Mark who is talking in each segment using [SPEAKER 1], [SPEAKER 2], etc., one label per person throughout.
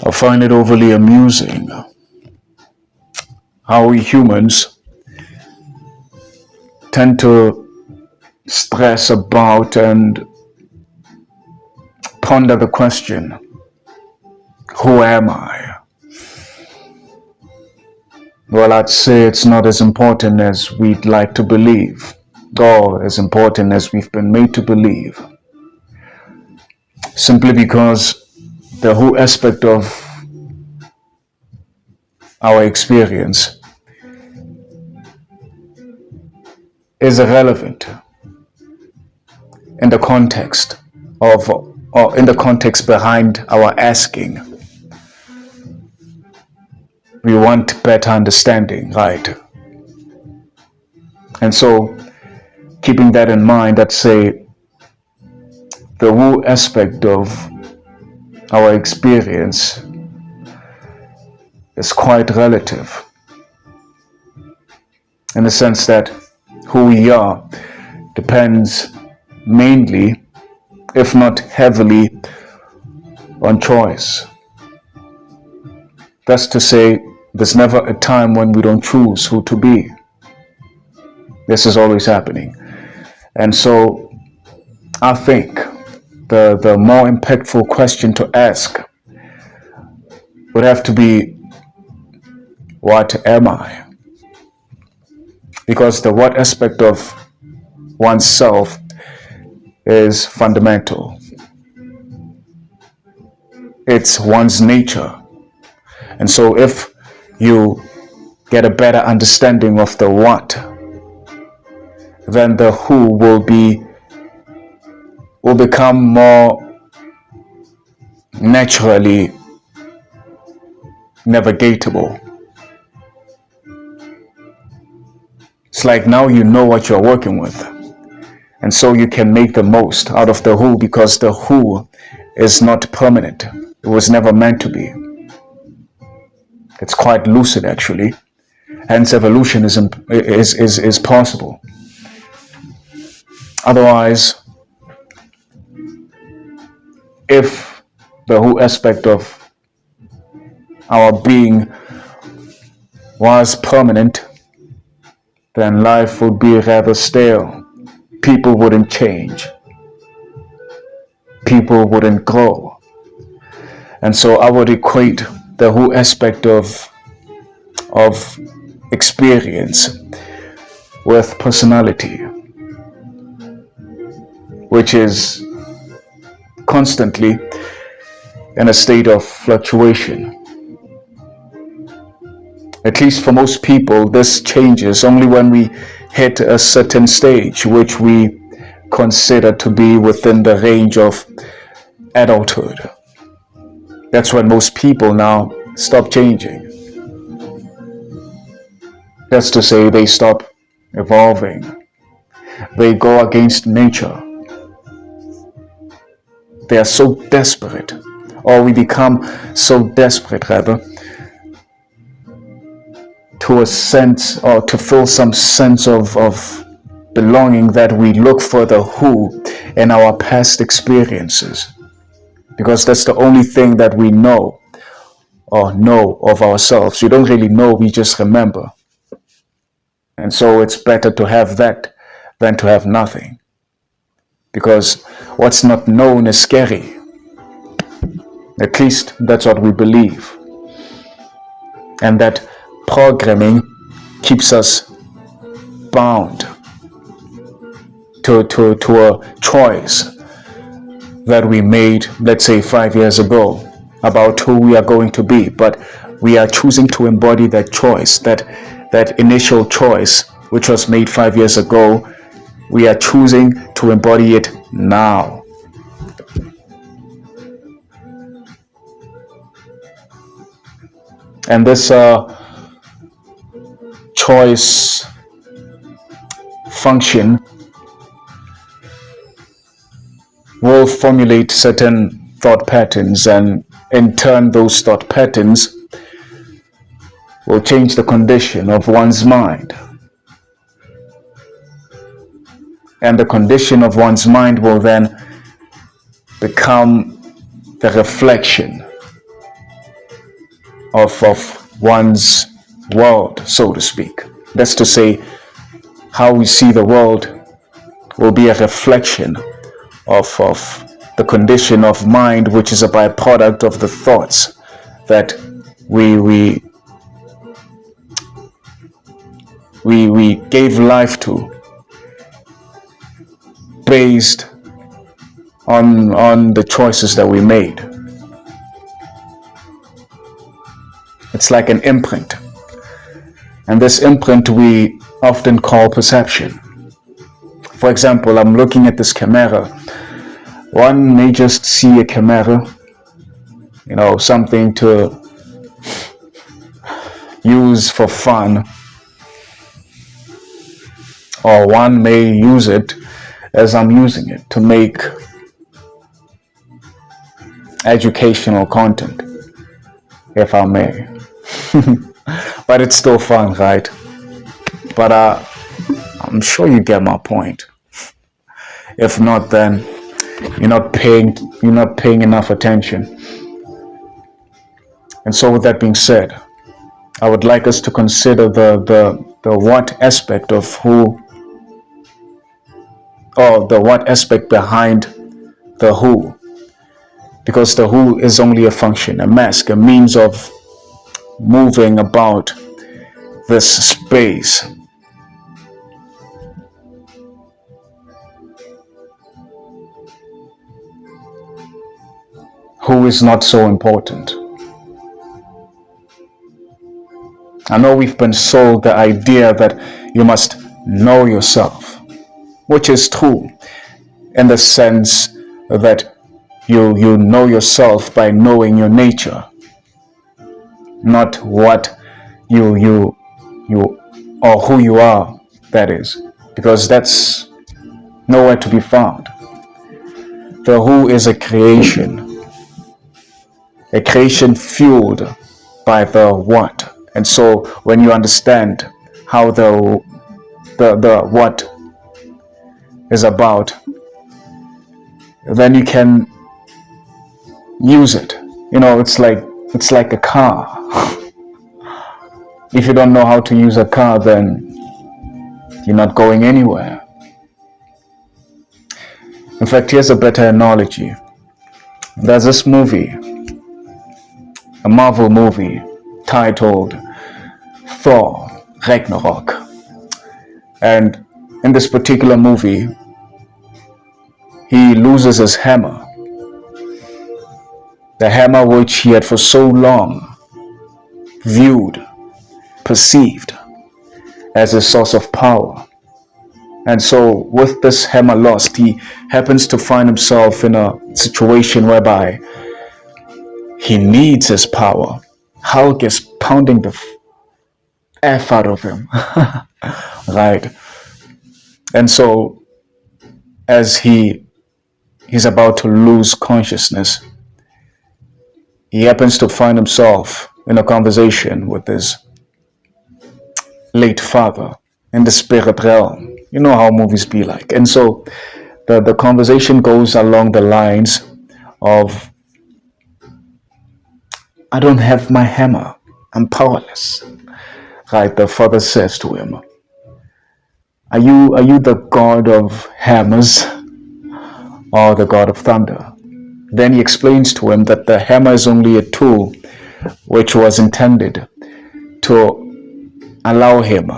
[SPEAKER 1] I find it overly amusing how we humans tend to stress about and ponder the question, who am I? Well, I'd say it's not as important as we'd like to believe, or as important as we've been made to believe, simply because the who aspect of our experience is irrelevant in the context of, or in the context behind our asking. We want better understanding, right? And so, keeping that in mind, I'd say the who aspect of our experience is quite relative, in the sense that who we are depends mainly, if not heavily, on choice. That's to say, there's never a time when we don't choose who to be. This is always happening. And so I think the more impactful question to ask would have to be, what am I? Because the what aspect of oneself is fundamental. It's one's nature. And so if you get a better understanding of the what, then the who will become more naturally navigatable. It's like now you know what you're working with, and so you can make the most out of the who, because the who is not permanent. It was never meant to be. It's quite lucid, actually. Hence, evolution is possible. Otherwise, if the who aspect of our being was permanent, then life would be rather stale. People wouldn't change. People wouldn't grow. And so I would equate the who aspect of experience with personality, which is constantly in a state of fluctuation. At least for most people, this changes only when we hit a certain stage, which we consider to be within the range of adulthood. That's when most people now stop changing. That's to say, they stop evolving. They go against nature. They are so desperate, or we become so desperate rather, to a sense, or to feel some sense of belonging, that we look for the who in our past experiences, because that's the only thing that we know of ourselves. We don't really know, we just remember. And so it's better to have that than to have nothing, because what's not known is scary. At least that's what we believe. And that programming keeps us bound to a choice that we made, let's say 5 years ago, about who we are going to be. But we are choosing to embody that choice, that initial choice which was made 5 years ago. We are choosing to embody it now. And this choice function will formulate certain thought patterns, and in turn those thought patterns will change the condition of one's mind. And the condition of one's mind will then become the reflection of one's world, so to speak. That's to say, how we see the world will be a reflection of the condition of mind, which is a byproduct of the thoughts that we gave life to, based on the choices that we made. It's like an imprint, and this imprint we often call perception. For example, I'm looking at this camera. One may just see a camera, something to use for fun, or one may use it as I'm using it to make educational content, if I may. But it's still fun, right? But I'm sure you get my point. If not, then you're not paying enough attention. And so with that being said, I would like us to consider the what aspect of who, or the what aspect behind the who. Because the who is only a function, a mask, a means of moving about this space. Who is not so important. I know we've been sold the idea that you must know yourself, which is true in the sense that you know yourself by knowing your nature, not what you or who you are, that is, because that's nowhere to be found. The who is a creation fueled by the what. And so when you understand how the what is about, then you can use it. It's like a car. If you don't know how to use a car, then you're not going anywhere. In fact, here's a better analogy. There's this movie, a Marvel movie titled Thor Ragnarok. And in this particular movie, he loses his hammer. The hammer which he had for so long viewed, perceived as a source of power. And so with this hammer lost, he happens to find himself in a situation whereby he needs his power. Hulk is pounding the F out of him. Right? And so as he's about to lose consciousness, he happens to find himself in a conversation with his late father in the spirit realm. You know how movies be like. And so the conversation goes along the lines of, I don't have my hammer. I'm powerless. Right? The father says to him, Are you the god of hammers or the god of thunder? Then he explains to him that the hammer is only a tool which was intended to allow him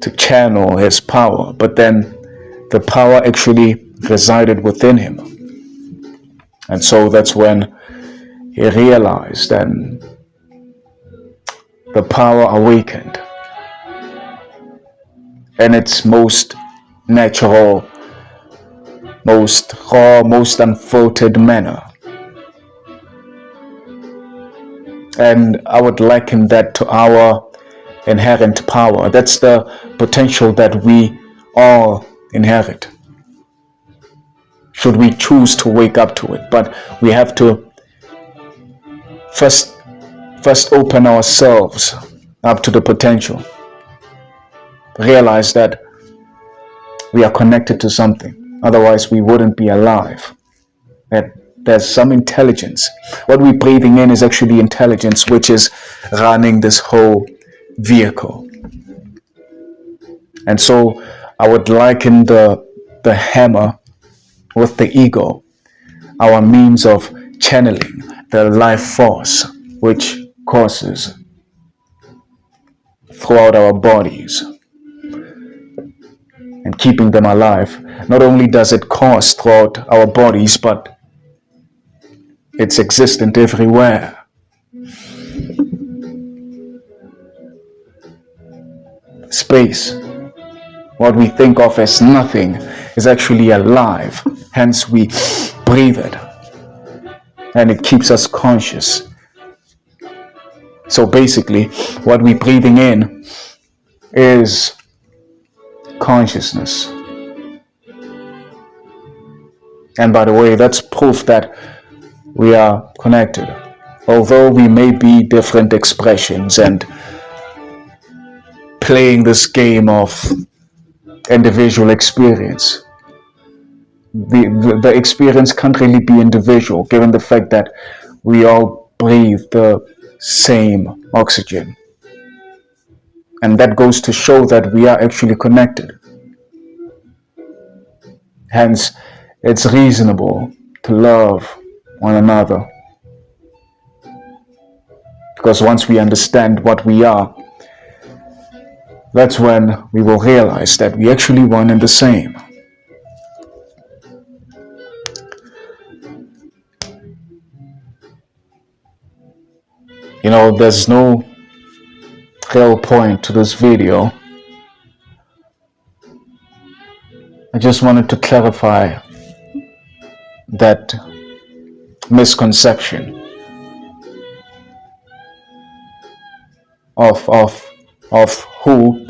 [SPEAKER 1] to channel his power, but then the power actually resided within him. And so that's when he realized, and the power awakened in its most natural, most raw, most unfiltered manner. And I would liken that to our inherent power. That's the potential that we all inherit, should we choose to wake up to it. But we have to first open ourselves up to the potential. Realize that we are connected to something. Otherwise, we wouldn't be alive. That there's some intelligence. What we're breathing in is actually intelligence, which is running this whole vehicle. And so I would liken the hammer with the ego, our means of channeling the life force which courses throughout our bodies and keeping them alive. Not only does it course throughout our bodies, but it's existent everywhere. Space, what we think of as nothing, is actually alive. Hence we breathe it, and it keeps us conscious. So basically, what we're breathing in is consciousness. And by the way, that's proof that we are connected. Although we may be different expressions and playing this game of individual experience, the experience can't really be individual, given the fact that we all breathe the same oxygen. And that goes to show that we are actually connected. Hence, it's reasonable to love one another. Because once we understand what we are, that's when we will realize that we actually one and the same. You know, there's no real point to this video. I just wanted to clarify that misconception of who,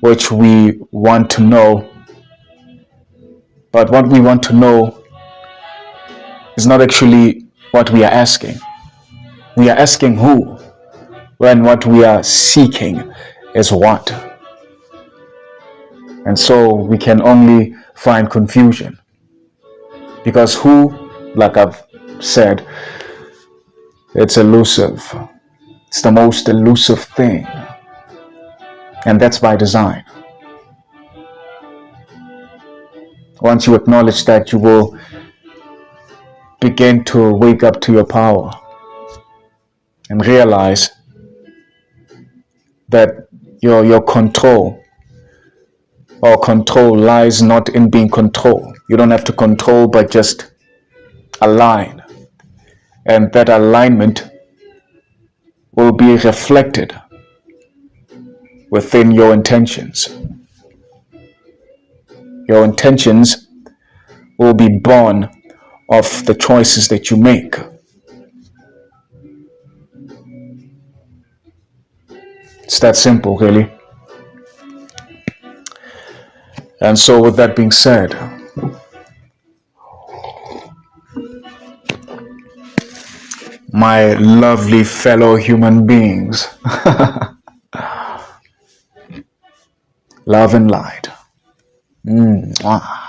[SPEAKER 1] which we want to know. But what we want to know is not actually what we are asking. We are asking who, when what we are seeking is what. And so we can only find confusion. Because who, like I've said, it's elusive. It's the most elusive thing. And that's by design. Once you acknowledge that, you will begin to wake up to your power and realize that your control lies not in being controlled. You don't have to control, but just align. And that alignment will be reflected within your intentions. Your intentions will be born of the choices that you make. It's that simple, really. And so with that being said, my lovely fellow human beings, love and light. Mwah.